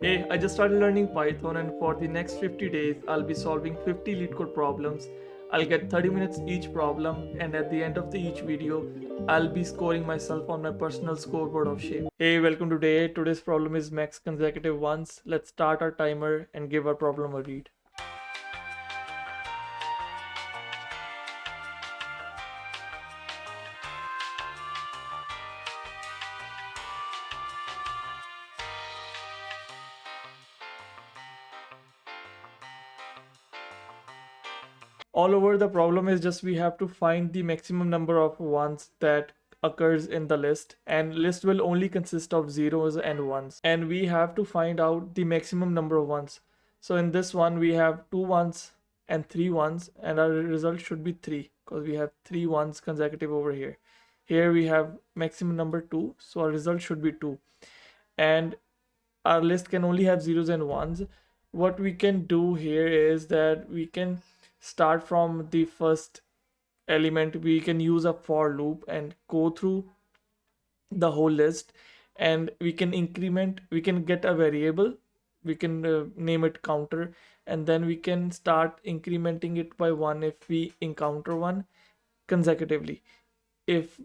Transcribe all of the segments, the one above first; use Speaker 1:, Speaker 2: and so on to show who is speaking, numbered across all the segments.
Speaker 1: Hey, I just started learning Python, and for the next 50 days, I'll be solving 50 LeetCode problems. I'll get 30 minutes each problem, and at the end of each video, I'll be scoring myself on my personal scoreboard of shape. Hey, welcome to day. Today's problem is max consecutive ones. Let's start our timer and give our problem a read. All over the problem is just we have to find the maximum number of ones that occurs in the list, and list will only consist of zeros and ones, and we have to find out the maximum number of ones. So in this one we have two ones and three ones, and our result should be three because we have three ones consecutive over here. Here we have maximum number two, so our result should be two, and our list can only have zeros and ones. What we can do here is that we can start from the first element. We can use a for loop and go through the whole list, and we can increment, we can get a variable, we can name it counter, and then we can start incrementing it by one if we encounter one consecutively. If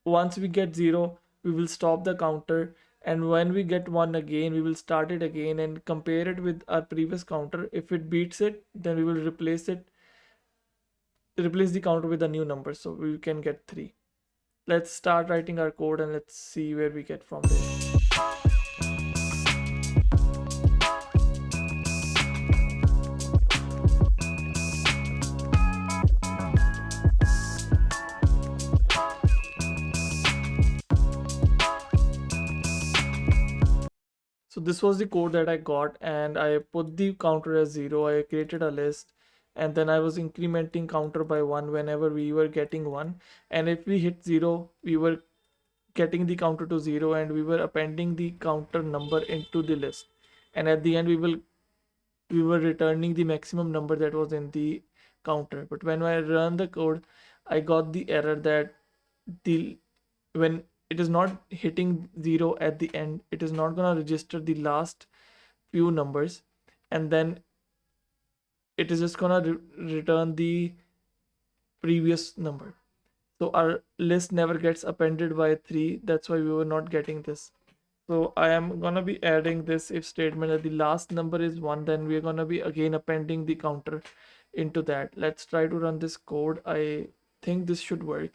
Speaker 1: once we get zero, we will stop the counter, and when we get one again, we will start it again and compare it with our previous counter. If it beats it, then we will replace the counter with a new number, so we can get three. Let's start writing our code and let's see where we get from there. So this was the code that I got, and I put the counter as zero. I created a list, and then I was incrementing counter by one whenever we were getting one. And if we hit zero, we were getting the counter to zero, and we were appending the counter number into the list. And at the end, we were returning the maximum number that was in the counter. But when I run the code, I got the error that the when it is not hitting zero at the end, it is not gonna register the last few numbers, and then it is just gonna return the previous number. So our list never gets appended by 3. That's why we were not getting this. So I am gonna be adding this if statement that the last number is 1, then we're gonna be again appending the counter into that. Let's try to run this code. I think this should work.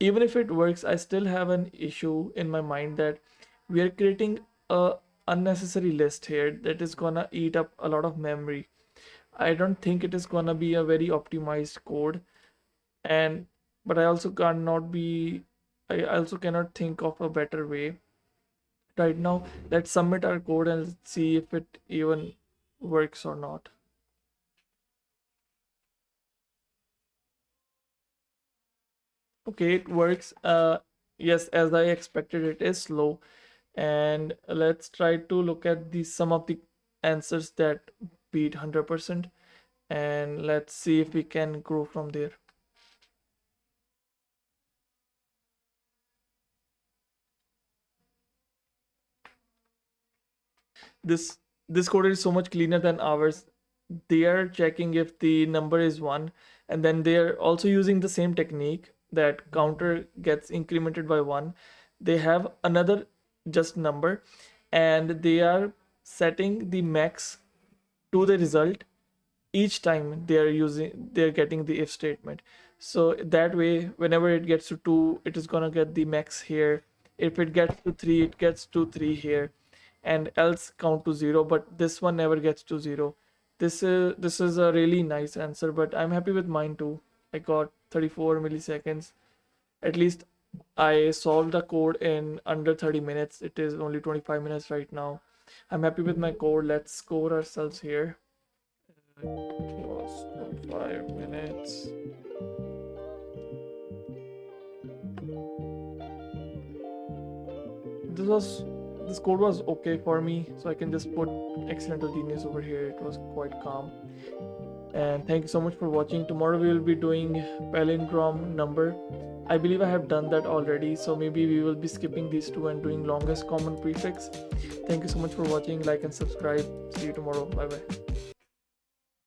Speaker 1: Even if it works, I still have an issue in my mind that we are creating a unnecessary list here that is gonna eat up a lot of memory. I don't think it is gonna be a very optimized code, and but I also cannot think of a better way right now. Let's submit our code and see if it even works or not. Okay, it works. Yes, as I expected, it is slow. And let's try to look at the some of the answers that beat 100%, and let's see if we can grow from there. This code is so much cleaner than ours. They are checking if the number is 1, and then they are also using the same technique that counter gets incremented by 1. They have another just number, and they are setting the max to the result each time they're getting the if statement. So that way, whenever it gets to 2, it is gonna get the max here. If it gets to 3, it gets to 3 here, and else count to 0. But this one never gets to 0. This is a really nice answer, but I'm happy with mine too. I got 34 milliseconds. At least I solved the code in under 30 minutes. It is only 25 minutes right now. I'm happy with my code. Let's score ourselves here. It was 25 minutes. This code was okay for me, so I can just put accidental genius over here. It was quite calm. And thank you so much for watching. Tomorrow we will be doing palindrome number. I believe I have done that already, so maybe we will be skipping these two and doing longest common prefix. Thank you so much for watching. Like and subscribe. See you tomorrow. Bye bye.